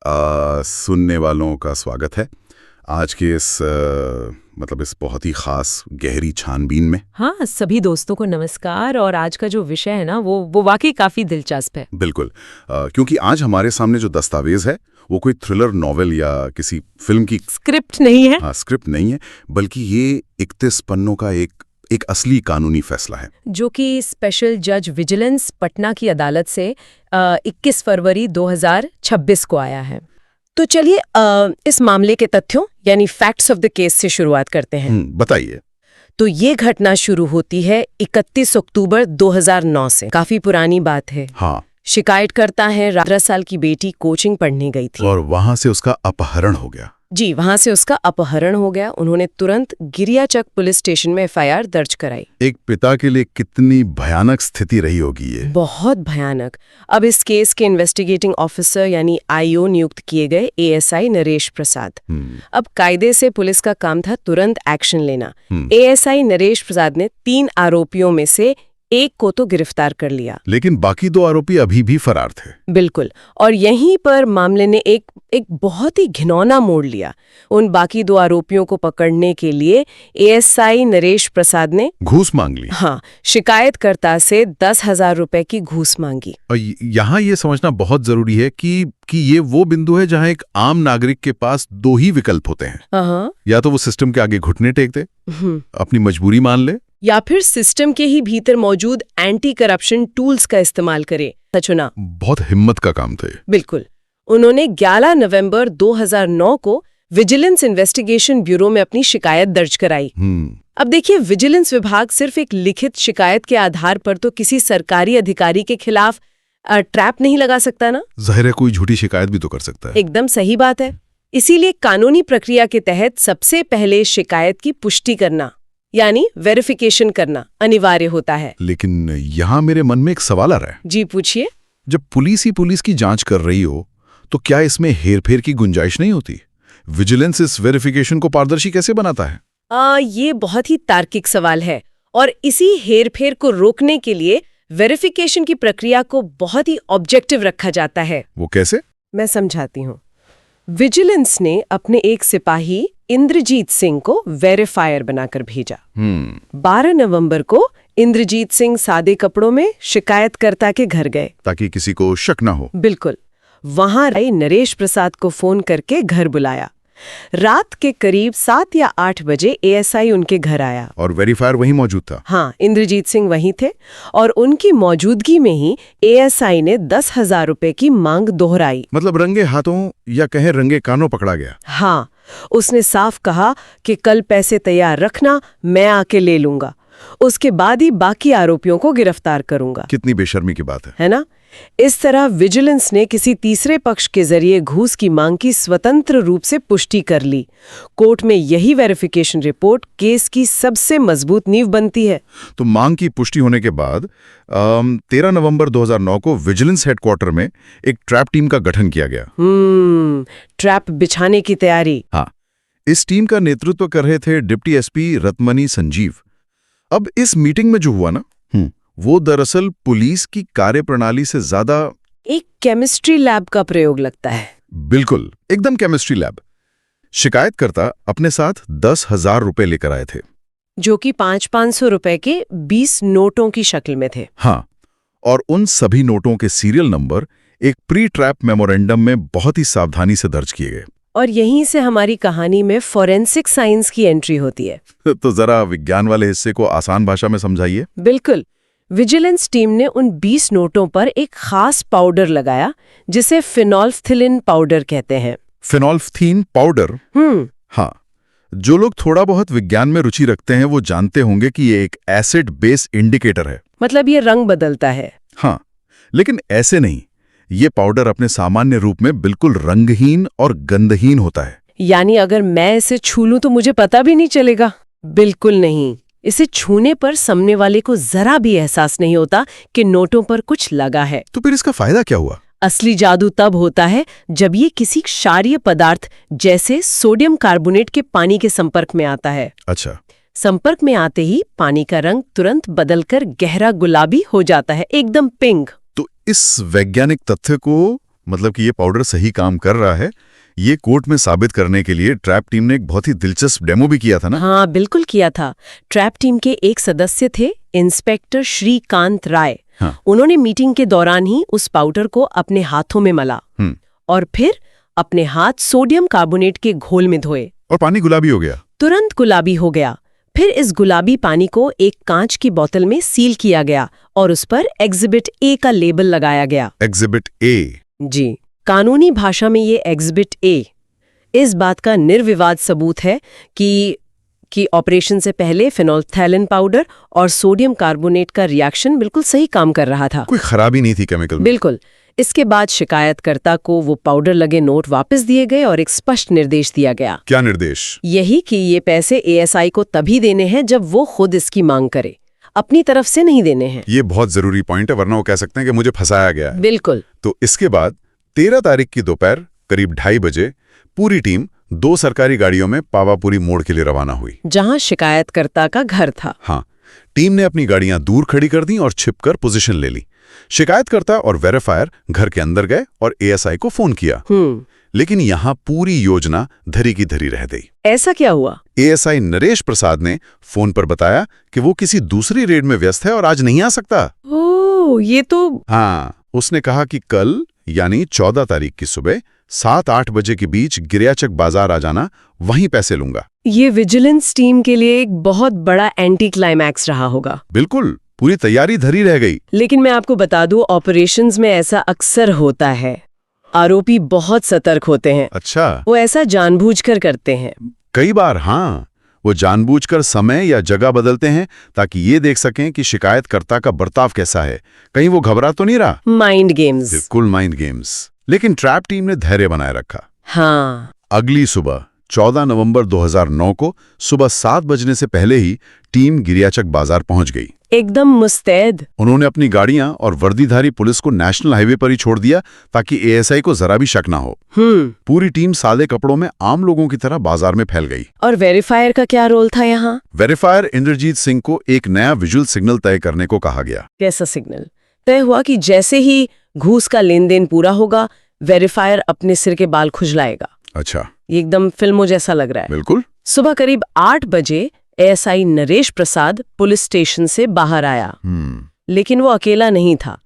सुनने वालों का स्वागत है आज के इस इस बहुत ही खास गहरी छानबीन में। हाँ, सभी दोस्तों को नमस्कार। और आज का जो विषय है ना वो वाकई काफी दिलचस्प है। बिल्कुल, क्योंकि आज हमारे सामने जो दस्तावेज है वो कोई थ्रिलर नॉवेल या किसी फिल्म की स्क्रिप्ट नहीं है। हाँ, स्क्रिप्ट नहीं है, बल्कि ये 31 पन्नों का एक असली कानूनी फैसला है जो कि स्पेशल जज विजिलेंस पटना की अदालत से 21 फरवरी 2026 को आया है। तो चलिए इस मामले के तथ्यों यानी फैक्ट्स ऑफ द केस से शुरुआत करते हैं। बताइए। तो ये घटना शुरू होती है 31 अक्टूबर 2009 से। काफी पुरानी बात है। हाँ। शिकायतकर्ता है 15 साल की बेटी कोचिंग पढ़ने गई थी और वहां से उसका अपहरण हो गया। जी, वहां से उसका अपहरण हो गया। उन्होंने तुरंत गिरियाचक पुलिस स्टेशन में एफआईआर दर्ज कराई। एक पिता के लिए कितनी भयानक स्थिति रही होगी ये। बहुत भयानक। अब इस केस के इन्वेस्टिगेटिंग ऑफिसर यानी आईओ नियुक्त किए गए एएसआई नरेश प्रसाद। अब कायदे से पुलिस का काम था तुरंत एक्शन लेना। एएसआई नरेश प्रसाद ने 3 आरोपियों में से एक को तो गिरफ्तार कर लिया, लेकिन बाकी 2 आरोपी अभी भी फरार थे। बिल्कुल। और यहीं पर मामले ने एक बहुत ही घिनौना मोड़ लिया। उन बाकी 2 आरोपियों को पकड़ने के लिए एएसआई नरेश प्रसाद ने घूस मांग ली। हाँ, शिकायतकर्ता से 10,000 रुपए की घूस मांगी। और यहाँ ये समझना बहुत जरूरी है कि ये वो बिंदु है जहाँ एक आम नागरिक के पास 2 ही विकल्प होते हैं। या तो वो सिस्टम के आगे घुटने टेक दे, अपनी मजबूरी मान ले, या फिर सिस्टम के ही भीतर मौजूद एंटी करप्शन टूल्स का इस्तेमाल करे। चुना बहुत हिम्मत का काम था। बिल्कुल। उन्होंने 11 नवंबर 2009 को विजिलेंस इन्वेस्टिगेशन ब्यूरो में अपनी शिकायत दर्ज कराई। अब देखिए, विजिलेंस विभाग सिर्फ एक लिखित शिकायत के आधार पर तो किसी सरकारी अधिकारी के खिलाफ ट्रैप नहीं लगा सकता ना। जाहिर है कोई झूठी शिकायत भी तो कर सकता है। एकदम सही बात है। इसीलिए कानूनी प्रक्रिया के तहत सबसे पहले शिकायत की पुष्टि करना यानी वेरिफिकेशन करना अनिवार्य होता है। लेकिन यहाँ मेरे मन में एक सवाल आ रहा है। जी, पूछिए। जब पुलिस ही पुलिस की जांच कर रही हो तो क्या इसमें हेरफेर की गुंजाइश नहीं होती? विजिलेंस इस वेरिफिकेशन को पारदर्शी कैसे बनाता है? ये बहुत ही तार्किक सवाल है और इसी हेरफेर को रोकने के लिए वेरिफिकेशन की प्रक्रिया को बहुत ही ऑब्जेक्टिव रखा जाता है। वो कैसे? मैं समझाती हूँ। विजिलेंस ने अपने एक सिपाही इंद्रजीत सिंह को वेरीफायर बनाकर भेजा। 12 नवंबर को इंद्रजीत सिंह सादे कपड़ों में शिकायतकर्ता के घर गए ताकि किसी को शक ना हो। बिल्कुल। वहां नरेश प्रसाद को फोन करके घर बुलाया। रात के करीब 7 या 8 बजे एएसआई उनके घर आया और वेरीफायर वहीं मौजूद था। हाँ, इंद्रजीत सिंह वहीं थे और उनकी मौजूदगी में ही एएसआई ने 10,000 रुपए की मांग दोहराई। मतलब रंगे हाथों या कहें रंगे कानों पकड़ा गया। हाँ, उसने साफ कहा कि कल पैसे तैयार रखना, मैं आके ले लूंगा। उसके बाद ही बाकी आरोपियों को गिरफ्तार करूंगा। कितनी बेशर्मी की बात है ना? इस तरह विजिलेंस ने किसी तीसरे पक्ष के जरिए घूस की मांग की स्वतंत्र रूप से पुष्टि कर ली। कोर्ट में यही वेरिफिकेशन रिपोर्ट केस की सबसे मजबूत नींव बनती है। तो मांग की पुष्टि होने के बाद 13 नवंबर 2009 को विजिलेंस हेडक्वार्टर में एक ट्रैप टीम का गठन किया गया। ट्रैप बिछाने की तैयारी। हाँ, इस टीम का नेतृत्व कर रहे थे डिप्टी एसपी रत्मनी संजीव। अब इस मीटिंग में जो हुआ ना, वो दरअसल पुलिस की कार्यप्रणाली से ज्यादा एक केमिस्ट्री लैब का प्रयोग लगता है। बिल्कुल, एकदम केमिस्ट्री लैब। शिकायतकर्ता अपने साथ 10,000 रुपए लेकर आए थे, जो कि 500 रुपए के 20 नोटों की शक्ल में थे। हाँ, और उन सभी नोटों के सीरियल नंबर एक प्री ट्रैप मेमोरेंडम में बहुत ही सावधानी से दर्ज किए गए। और यहीं से हमारी कहानी में फॉरेंसिक साइंस की एंट्री होती है। तो जरा विज्ञान वाले हिस्से को आसान भाषा में समझाइए। बिल्कुल। विजिलेंस टीम ने उन 20 नोटों पर एक खास पाउडर लगाया जिसे फिनोल्फ्थिलीन पाउडर कहते हैं। फिनोल्फ्थीन पाउडर? हाँ, जो लोग थोड़ा बहुत विज्ञान में रुचि रखते हैं वो जानते होंगे कि ये एक एसिड बेस इंडिकेटर है। मतलब ये रंग बदलता है। हाँ, लेकिन ऐसे नहीं। ये पाउडर अपने सामान्य रूप में बिल्कुल रंगहीन और गंधहीन होता है। यानी अगर मैं इसे छू लूं तो मुझे पता भी नहीं चलेगा? बिल्कुल नहीं। इसे छूने पर सामने वाले को जरा भी एहसास नहीं होता कि नोटों पर कुछ लगा है। तो फिर इसका फायदा क्या हुआ? असली जादू तब होता है जब ये किसी क्षारीय पदार्थ जैसे सोडियम कार्बोनेट के पानी के संपर्क में आता है। अच्छा। संपर्क में आते ही पानी का रंग तुरंत बदलकर गहरा गुलाबी हो जाता है, एकदम पिंक। तो इस वैज्ञानिक तथ्य को मतलब कि ये पाउडर सही काम कर रहा है, ये कोर्ट में साबित करने के लिए ट्रैप टीम ने एक बहुत ही दिलचस्प डेमो भी किया था ना? हाँ, बिल्कुल किया था। ट्रैप टीम के एक सदस्य थे इंस्पेक्टर श्रीकांत राय। हाँ। उन्होंने मीटिंग के दौरान ही उस पाउडर को अपने हाथों में मला और फिर अपने हाथ सोडियम कार्बोनेट के घोल में धोए और पानी गुलाबी हो गया। तुरंत गुलाबी हो गया। फिर इस गुलाबी पानी को एक कांच की बोतल में सील किया गया और उस पर एग्जिबिट ए का लेबल लगाया गया। Exhibit A? जी, कानूनी भाषा में ये एग्जिबिट ए इस बात का निर्विवाद सबूत है कि ऑपरेशन से पहले फिनोल्फथैलिन पाउडर और सोडियम कार्बोनेट का रिएक्शन बिल्कुल सही काम कर रहा था। कोई खराबी नहीं थी केमिकल में। बिल्कुल। इसके बाद शिकायतकर्ता को वो पाउडर लगे नोट वापस दिए गए और एक स्पष्ट निर्देश दिया गया। क्या निर्देश? यही कि ये पैसे एएसआई को तभी देने हैं जब वो खुद इसकी मांग करे, अपनी तरफ से नहीं देने हैं। ये बहुत जरूरी पॉइंट है, वरना वो कह सकते हैं कि मुझे फंसाया गया है। बिल्कुल। तो इसके बाद 13 तारीख की दोपहर करीब 2:30 बजे पूरी टीम 2 सरकारी गाड़ियों में पावापुरी मोड़ के लिए रवाना हुई, जहां शिकायतकर्ता का घर था। हाँ, टीम ने अपनी गाड़ियां दूर खड़ी कर दी और छिपकर पोजीशन ले ली। शिकायतकर्ता और वेरीफायर घर के अंदर गए और एएसआई को फोन किया। लेकिन यहाँ पूरी योजना धरी की धरी रह गई। ऐसा क्या हुआ? एएसआई नरेश प्रसाद ने फोन पर बताया कि वो किसी दूसरी रेड में व्यस्त है और आज नहीं आ सकता। ओह, ये तो... हाँ, उसने कहा कि कल यानी 14 तारीख की सुबह 7-8 बजे के बीच गिरियाचक बाजार आ जाना, वहीं पैसे लूंगा। ये विजिलेंस टीम के लिए एक बहुत बड़ा एंटी क्लाइमैक्स रहा होगा। बिल्कुल, पूरी तैयारी धरी रह गई। लेकिन मैं आपको बता दूं, ऑपरेशंस में ऐसा अक्सर होता है। आरोपी बहुत सतर्क होते हैं। अच्छा। वो ऐसा जानबूझकर करते हैं। कई बार हाँ, वो जानबूझकर समय या जगह बदलते हैं ताकि ये देख सकें कि शिकायतकर्ता का बर्ताव कैसा है, कहीं वो घबरा तो नहीं रहा। Mind games. बिल्कुल माइंड गेम्स। लेकिन ट्रैप टीम ने धैर्य बनाए रखा। हाँ। अगली सुबह 14 नवंबर 2009 को सुबह 7 बजने से पहले ही टीम गिरियाचक बाजार पहुंच गई, एकदम मुस्तैद। उन्होंने अपनी गाड़ियां और वर्दीधारी पुलिस को नेशनल हाईवे पर ही छोड़ दिया ताकि एएसआई को जरा भी शक ना हो। पूरी टीम सादे कपड़ों में आम लोगों की तरह बाजार में फैल गई। और वेरीफायर का क्या रोल था यहाँ? वेरीफायर इंद्रजीत सिंह को एक नया विजुअल सिग्नल तय करने को कहा गया। कैसा सिग्नल? तय हुआ कि जैसे ही घूस का लेन देन पूरा होगा, वेरीफायर अपने सिर के बाल खुजलाएगा। अच्छा, ये एकदम फिल्मों जैसा लग रहा है। बिल्कुल। सुबह करीब 8 बजे एएसआई नरेश प्रसाद पुलिस स्टेशन से बाहर आया। लेकिन वो अकेला नहीं था,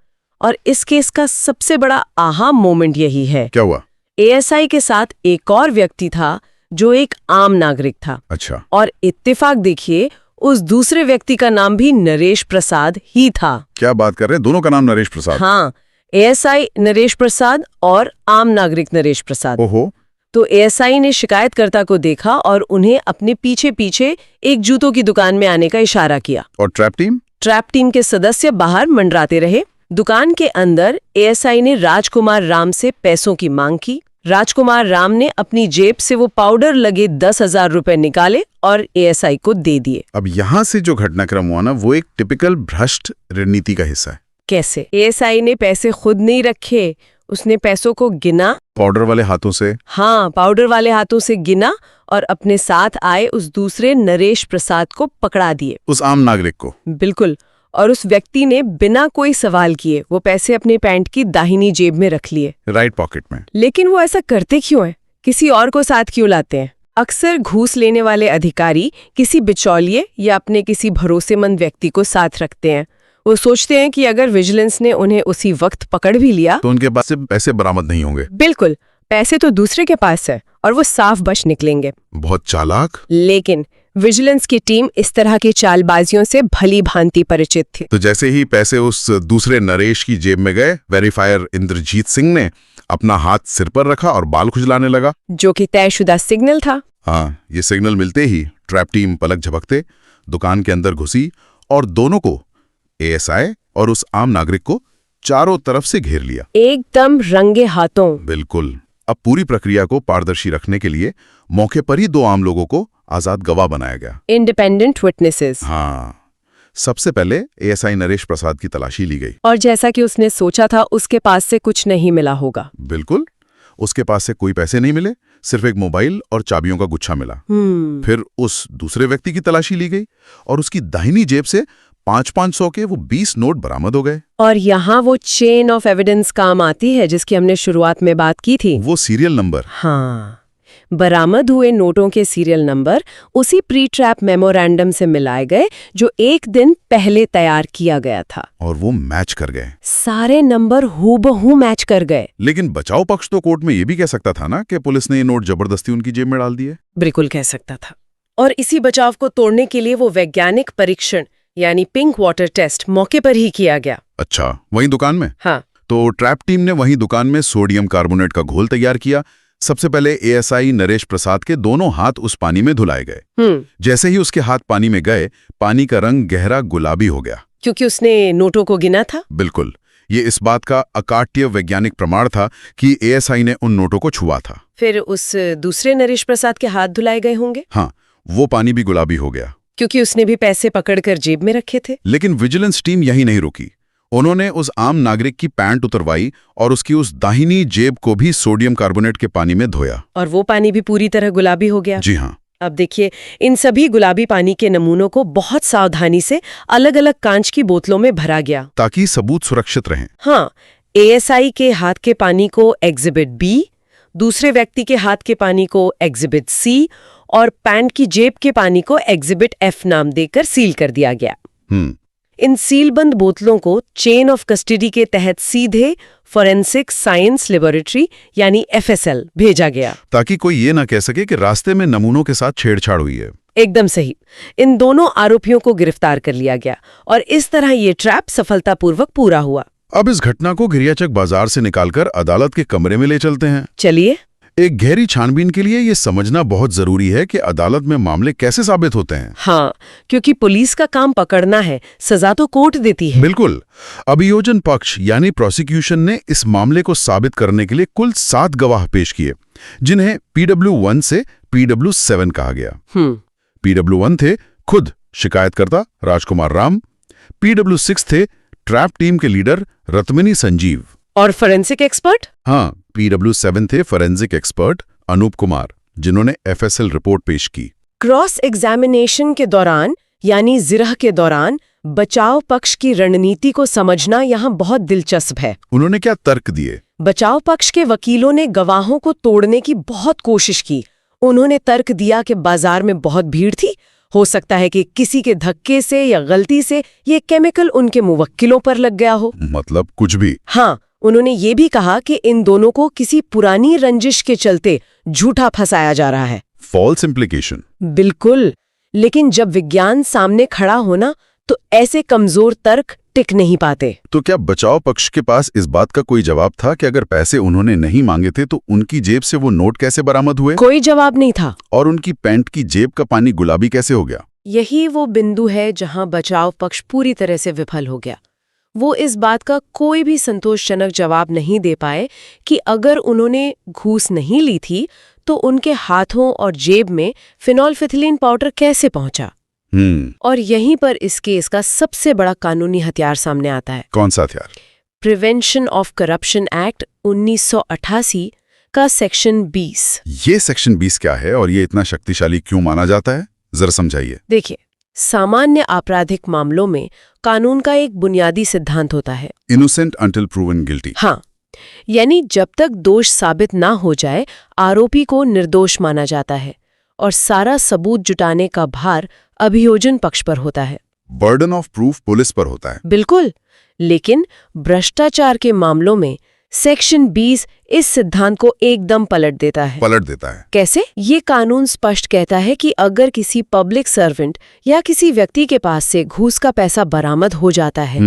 और इस केस का सबसे बड़ा आहा मोमेंट यही है। क्या हुआ? एएसआई के साथ एक और व्यक्ति था जो एक आम नागरिक था। अच्छा। और इत्तेफाक देखिए, उस दूसरे व्यक्ति का नाम भी नरेश प्रसाद ही था। क्या बात कर रहे हैं? दोनों का नाम नरेश प्रसाद? हाँ, एएसआई नरेश प्रसाद और आम नागरिक नरेश प्रसाद। ओहो। तो एएसआई ने शिकायतकर्ता को देखा और उन्हें अपने पीछे पीछे एक जूतों की दुकान में आने का इशारा किया। और ट्रैप टीम के सदस्य बाहर मंडराते रहे। दुकान के अंदर एएसआई ने राजकुमार राम से पैसों की मांग की। राजकुमार राम ने अपनी जेब से वो पाउडर लगे 10,000 रुपए निकाले और एएसआई को दे दिए। अब यहाँ से जो घटनाक्रम हुआ ना, वो एक टिपिकल भ्रष्ट रणनीति का हिस्सा है। कैसे? एएसआई ने पैसे खुद नहीं रखे, उसने पैसों को गिना। पाउडर वाले हाथों से? हाँ, पाउडर वाले हाथों से गिना और अपने साथ आए उस दूसरे नरेश प्रसाद को पकड़ा दिए। उस आम नागरिक को? बिल्कुल। और उस व्यक्ति ने बिना कोई सवाल किए वो पैसे अपने पैंट की दाहिनी जेब में रख लिए, राइट पॉकेट में। लेकिन वो ऐसा करते क्यों हैं? किसी और को साथ क्यों लाते हैं? अक्सर घूस लेने वाले अधिकारी किसी बिचौलिए या अपने किसी भरोसेमंद व्यक्ति को साथ रखते हैं। वो सोचते हैं कि अगर विजिलेंस ने उन्हें उसी वक्त पकड़ भी लिया तो उनके पास से पैसे बरामद नहीं होंगे। बिल्कुल, पैसे तो दूसरे के पास है और वो साफ बच निकलेंगे। बहुत चालाक। लेकिन विजिलेंस की टीम इस तरह की चालबाजियों से भली भांति परिचित थी। तो जैसे ही पैसे उस दूसरे नरेश की जेब में गए, वेरीफायर इंद्रजीत सिंह ने अपना हाथ सिर पर रखा और बाल खुजलाने लगा, जो कि तयशुदा सिग्नल था। हाँ, ये सिग्नल मिलते ही ट्रैप टीम पलक झपकते दुकान के अंदर घुसी और दोनों को, एएसआई और उस आम नागरिक को, चारों तरफ से घेर लिया, एकदम रंगे हाथों। बिल्कुल। अब पूरी प्रक्रिया को पारदर्शी रखने के लिए मौके पर ही 2 आम लोगों को आजाद गवाह बनाया गया, इंडिपेंडेंट विटनेसेस। हाँ। सबसे पहले एएसआई नरेश प्रसाद की तलाशी ली गई। और जैसा कि उसने सोचा था, उसके पास से कुछ नहीं मिला होगा। बिल्कुल, उसके पास से कोई पैसे नहीं मिले, सिर्फ एक मोबाइल और चाबियों का गुच्छा मिला। फिर उस दूसरे व्यक्ति की तलाशी ली गई और उसकी दाहिनी जेब से 500 के वो 20 नोट बरामद हो गए। और यहाँ वो चेन ऑफ एविडेंस काम आती है जिसकी हमने शुरुआत में बात की थी। वो सीरियल नंबर। हाँ, बरामद हुए नोटों के सीरियल नंबर उसी प्री ट्रैप मेमोरेंडम से मिलाए गए जो एक दिन पहले तैयार किया गया था। और वो मैच कर गए। सारे नंबर हूबहू मैच कर गए। लेकिन बचाव पक्ष तो कोर्ट में ये भी कह सकता था ना कि पुलिस ने ये नोट जबरदस्ती उनकी जेब में डाल दिए। बिल्कुल कह सकता था। और इसी बचाव को तोड़ने के लिए वो वैज्ञानिक परीक्षण यानी पिंक वाटर टेस्ट मौके पर ही किया गया। अच्छा, वहीं दुकान में? हाँ। तो ट्रैप टीम ने वहीं दुकान में सोडियम कार्बोनेट का घोल तैयार किया। सबसे पहले एएसआई नरेश प्रसाद के दोनों हाथ उस पानी में धुलाए गए। जैसे ही उसके हाथ पानी में गए, पानी का रंग गहरा गुलाबी हो गया। क्योंकि उसने नोटों को गिना था? बिल्कुल। ये इस बात का अकाट्य वैज्ञानिक प्रमाण था कि एएसआई ने उन नोटों को छुआ था। फिर उस दूसरे नरेश प्रसाद के हाथ धुलाए गए होंगे? हाँ, वो पानी भी गुलाबी हो गया। क्योंकि उसने भी पैसे पकड़कर जेब में रखे थे। लेकिन विजिलेंस टीम यही नहीं रुकी। उन्होंने उस आम नागरिक की पैंट उतरवाई और उसकी उस दाहिनी जेब को भी सोडियम कार्बोनेट के पानी में धोया। और वो पानी भी पूरी तरह गुलाबी हो गया? जी हाँ। अब देखिए, इन सभी गुलाबी पानी के नमूनों को बहुत सावधानी से अलग अलग कांच की बोतलों में भरा गया ताकि सबूत सुरक्षित रहें। हाँ, एएसआई के हाथ के पानी को एग्जिबिट बी, दूसरे व्यक्ति के हाथ के पानी को एग्जिबिट सी और पैंट की जेब के पानी को एग्जिबिट एफ नाम देकर सील कर दिया गया। इन सीलबंद बोतलों को चेन ऑफ कस्टडी के तहत सीधे फॉरेंसिक साइंस लेबोरेटरी यानी एफएसएल भेजा गया, ताकि कोई ये ना कह सके कि रास्ते में नमूनों के साथ छेड़छाड़ हुई है। एकदम सही। इन दोनों आरोपियों को गिरफ्तार कर लिया गया और इस तरह ये ट्रैप सफलतापूर्वक पूरा हुआ। अब इस घटना को गिरियाचक बाजार से निकालकर अदालत के कमरे में ले चलते हैं। चलिए। एक गहरी छानबीन के लिए ये समझना बहुत जरूरी है कि अदालत में मामले कैसे साबित होते हैं। हाँ, क्योंकि पुलिस का काम पकड़ना है, सजा तो कोर्ट देती है। बिल्कुल। अभियोजन पक्ष यानी प्रोसिक्यूशन ने इस मामले को साबित करने के लिए कुल 7 गवाह पेश किए, जिन्हें PW1 से PW7 कहा गया। PW1 थे खुद शिकायतकर्ता राजकुमार राम, PW6 थे ट्रैप टीम के लीडर रत्मिनी संजीव और फोरेंसिक एक्सपर्ट? हाँ, PW7 थे फोरेंसिक एक्सपर्ट अनूप कुमार, जिन्होंने एफएसएल रिपोर्ट पेश की। क्रॉस एग्जामिनेशन के दौरान यानी जिरह के दौरान बचाव पक्ष की रणनीति को समझना यहाँ बहुत दिलचस्प है। उन्होंने क्या तर्क दिए? बचाव पक्ष के वकीलों ने गवाहों को तोड़ने की बहुत कोशिश की। उन्होंने तर्क दिया कि बाजार में बहुत भीड़ थी, हो सकता है कि किसी के धक्के से या गलती से ये केमिकल उनके मुवक्किलों पर लग गया हो। मतलब कुछ भी। हाँ, उन्होंने ये भी कहा कि इन दोनों को किसी पुरानी रंजिश के चलते झूठा फंसाया जा रहा है। False implication. बिल्कुल। लेकिन जब विज्ञान सामने खड़ा होना तो ऐसे कमजोर तर्क टिक नहीं पाते। तो क्या बचाव पक्ष के पास इस बात का कोई जवाब था कि अगर पैसे उन्होंने नहीं मांगे थे तो उनकी जेब से वो नोट कैसे बरामद हुए? कोई जवाब नहीं था। और उनकी पैंट की जेब का पानी गुलाबी कैसे हो गया? यही वो बिंदु है जहां बचाव पक्ष पूरी तरह से विफल हो गया। वो इस बात का कोई भी संतोषजनक जवाब नहीं दे पाए कि अगर उन्होंने घूस नहीं ली थी तो उनके हाथों और जेब में फिनोल्फिथिलीन पाउडर कैसे पहुंचा। और यहीं पर इस केस का सबसे बड़ा कानूनी हथियार सामने आता है। कौन सा हथियार? प्रिवेंशन ऑफ करप्शन एक्ट 1988 का सेक्शन 20। ये सेक्शन 20 क्या है और ये इतना शक्तिशाली क्यों माना जाता है? जरा समझाइए। देखिए, सामान्य आपराधिक मामलों में कानून का एक बुनियादी सिद्धांत होता है, इनोसेंट अंटिल प्रूवन गिल्टी। हाँ, यानी जब तक दोष साबित ना हो जाए आरोपी को निर्दोष माना जाता है और सारा सबूत जुटाने का भार अभियोजन पक्ष पर होता है। बर्डन ऑफ प्रूफ पुलिस पर होता है। बिल्कुल। लेकिन भ्रष्टाचार के मामलों में सेक्शन 20 इस सिद्धांत को एकदम पलट देता है। कैसे? ये कानून स्पष्ट कहता है कि अगर किसी पब्लिक सर्वेंट या किसी व्यक्ति के पास से घूस का पैसा बरामद हो जाता है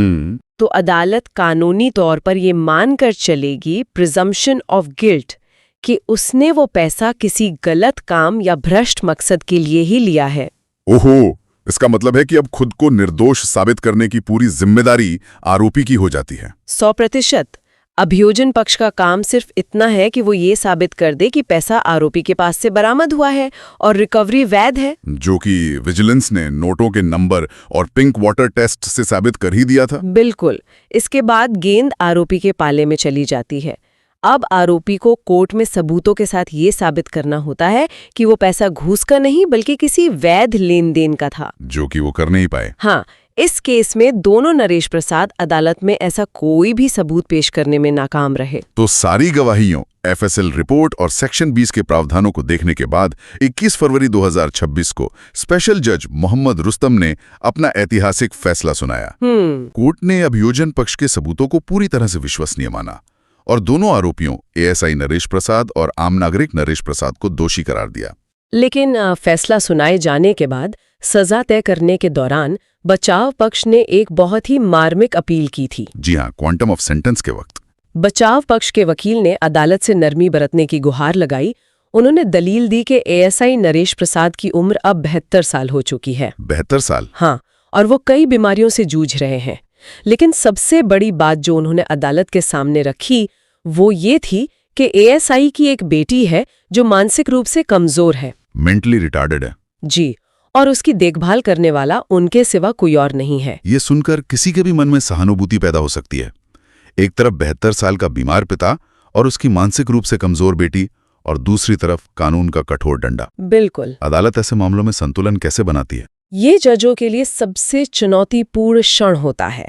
तो अदालत कानूनी तौर पर ये मानकर चलेगी, प्रिजम्पशन ऑफ गिल्ट, कि उसने वो पैसा किसी गलत काम या भ्रष्ट मकसद के लिए ही लिया है। ओहो, इसका मतलब है कि अब खुद को निर्दोष साबित करने की पूरी जिम्मेदारी आरोपी की हो जाती है। 100%। अभियोजन पक्ष का काम सिर्फ इतना है कि वो ये साबित कर दे कि पैसा आरोपी के पास से बरामद हुआ है और रिकवरी वैध है, जो कि विजिलेंस ने नोटों के नंबर और पिंक वाटर टेस्ट से साबित कर ही दिया था। बिल्कुल। इसके बाद गेंद आरोपी के पाले में चली जाती है। अब आरोपी को कोर्ट में सबूतों के साथ ये साबित करना होता है कि वो पैसा घूस का नहीं बल्कि किसी वैध लेन देन का था, जो कि वो कर नहीं पाए। हाँ, इस केस में दोनों नरेश प्रसाद अदालत में ऐसा कोई भी सबूत पेश करने में नाकाम रहे। तो सारी गवाहियों, एफएसएल रिपोर्ट और सेक्शन 20 के प्रावधानों को देखने के बाद 21 फरवरी 2026 को स्पेशल जज मोहम्मद रुस्तम ने अपना ऐतिहासिक फैसला सुनाया। कोर्ट ने अभियोजन पक्ष के सबूतों को पूरी तरह से विश्वसनीय माना और दोनों आरोपियों एएसआई नरेश प्रसाद और आम नागरिक नरेश प्रसाद को दोषी करार दिया। लेकिन फैसला सुनाए जाने के बाद सजा तय करने के दौरान बचाव पक्ष ने एक बहुत ही मार्मिक अपील की थी। जी हाँ, क्वांटम ऑफ सेंटेंस के वक्त बचाव पक्ष के वकील ने अदालत से नरमी बरतने की गुहार लगाई। उन्होंने दलील दी कि एएसआई नरेश प्रसाद की उम्र अब 72 साल हो चुकी है। 72 साल? हाँ, और वो कई बीमारियों से जूझ रहे हैं। लेकिन सबसे बड़ी बात जो उन्होंने अदालत के सामने रखी वो ये थी कि एएसआई की एक बेटी है जो मानसिक रूप से कमजोर है, मेंटली रिटार्डेड है। जी, और उसकी देखभाल करने वाला उनके सिवा कोई और नहीं है। ये सुनकर किसी के भी मन में सहानुभूति पैदा हो सकती है। एक तरफ 72 साल का बीमार पिता और उसकी मानसिक रूप से कमजोर बेटी, और दूसरी तरफ कानून का कठोर डंडा। बिल्कुल। अदालत ऐसे मामलों में संतुलन कैसे बनाती है? ये जजों के लिए सबसे चुनौतीपूर्ण क्षण होता है।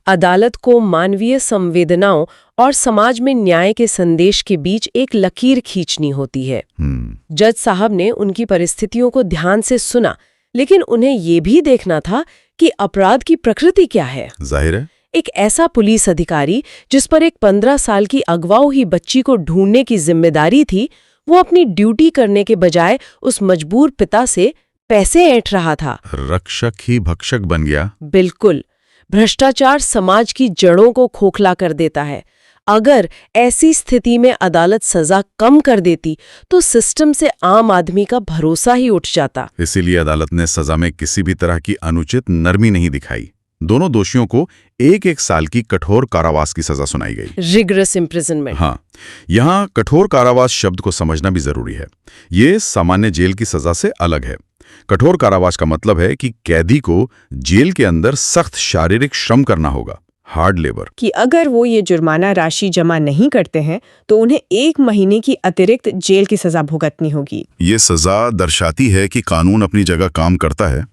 अदालत को मानवीय संवेदनाओं और समाज में न्याय के संदेश के बीच एक लकीर खींचनी होती है। जज साहब ने उनकी परिस्थितियों को ध्यान से सुना, लेकिन उन्हें ये भी देखना था कि अपराध की प्रकृति क्या है। जाहिर है, एक ऐसा पुलिस अधिकारी जिस पर एक 15 साल की अगवा हुई बच्ची को ढूंढने की जिम्मेदारी थी, वो अपनी ड्यूटी करने के बजाय उस मजबूर पिता से पैसे ऐंठ रहा था। रक्षक ही भक्षक बन गया। बिल्कुल। भ्रष्टाचार समाज की जड़ों को खोखला कर देता है। अगर ऐसी स्थिति में अदालत सजा कम कर देती तो सिस्टम से आम आदमी का भरोसा ही उठ जाता। इसीलिए अदालत ने सजा में किसी भी तरह की अनुचित नरमी नहीं दिखाई। दोनों दोषियों को 1-1 साल की कठोर कारावास की सजा सुनाई गई। Rigorous imprisonment. हाँ, यहाँ कठोर कारावास शब्द को समझना भी जरूरी है। ये सामान्य जेल की सजा से अलग है। कठोर कारावास का मतलब है कि कैदी को जेल के अंदर सख्त शारीरिक श्रम करना होगा, हार्ड लेबर। कि अगर वो ये जुर्माना राशि जमा नहीं करते हैं तो उन्हें 1 महीने की अतिरिक्त जेल की सजा भुगतनी होगी। ये सजा दर्शाती है कि कानून अपनी जगह काम करता है,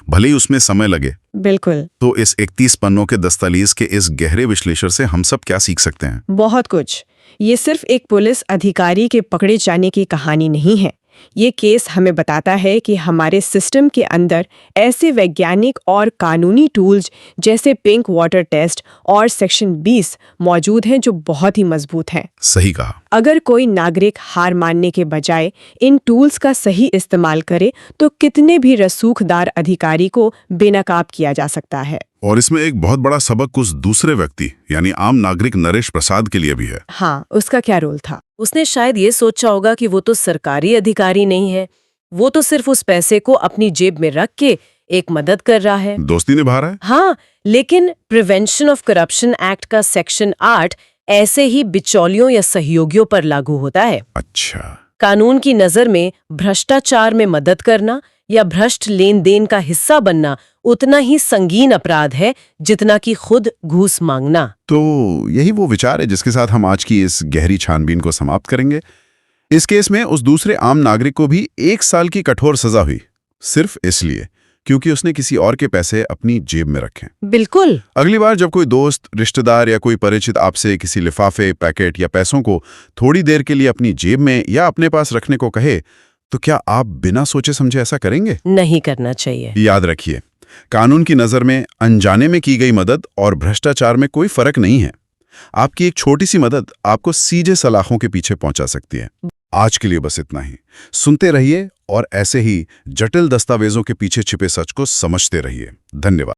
भले ही उसमें समय लगे। बिल्कुल। तो इस 31 पन्नों के दस्तावेज के इस गहरे विश्लेषण से हम सब क्या सीख सकते हैं? बहुत कुछ। ये सिर्फ एक पुलिस अधिकारी के पकड़े जाने की कहानी नहीं है। ये केस हमें बताता है कि हमारे सिस्टम के अंदर ऐसे वैज्ञानिक और कानूनी टूल्स जैसे पिंक वाटर टेस्ट और सेक्शन 20 मौजूद हैं जो बहुत ही मजबूत हैं। सही कहा। अगर कोई नागरिक हार मानने के बजाय इन टूल्स का सही इस्तेमाल करे तो कितने भी रसूखदार अधिकारी को बेनकाब किया जा सकता है। और इसमें एक बहुत बड़ा सबक उस दूसरे व्यक्ति यानी आम नागरिक नरेश प्रसाद के लिए भी है। हाँ, उसका क्या रोल था? उसने शायद ये सोचा होगा कि वो तो सरकारी अधिकारी नहीं है, वो तो सिर्फ उस पैसे को अपनी जेब में रख के एक मदद कर रहा है, दोस्ती निभा रहा है। हाँ, लेकिन प्रिवेंशन ऑफ करप्शन एक्ट का सेक्शन 8 ऐसे ही बिचौलियों या सहयोगियों पर लागू होता है। अच्छा। कानून की नजर में भ्रष्टाचार में मदद करना या भ्रष्ट लेन देन का हिस्सा बनना उतना ही संगीन अपराध है जितना कि खुद घूस मांगना। तो यही वो विचार है जिसके साथ हम आज की इस गहरी छानबीन को समाप्त करेंगे। इस केस में उस दूसरे आम नागरिक को भी 1 साल की कठोर सजा हुई, सिर्फ इसलिए क्योंकि उसने किसी और के पैसे अपनी जेब में रखे। बिल्कुल। अगली बार जब कोई दोस्त, रिश्तेदार या कोई परिचित आपसे किसी लिफाफे, पैकेट या पैसों को थोड़ी देर के लिए अपनी जेब में या अपने पास रखने को कहे, तो क्या आप बिना सोचे समझे ऐसा करेंगे? नहीं करना चाहिए। याद रखिए, कानून की नजर में अनजाने में की गई मदद और भ्रष्टाचार में कोई फर्क नहीं है। आपकी एक छोटी सी मदद आपको सीधे सलाखों के पीछे पहुंचा सकती है। आज के लिए बस इतना ही। सुनते रहिए और ऐसे ही जटिल दस्तावेजों के पीछे छिपे सच को समझते रहिए। धन्यवाद।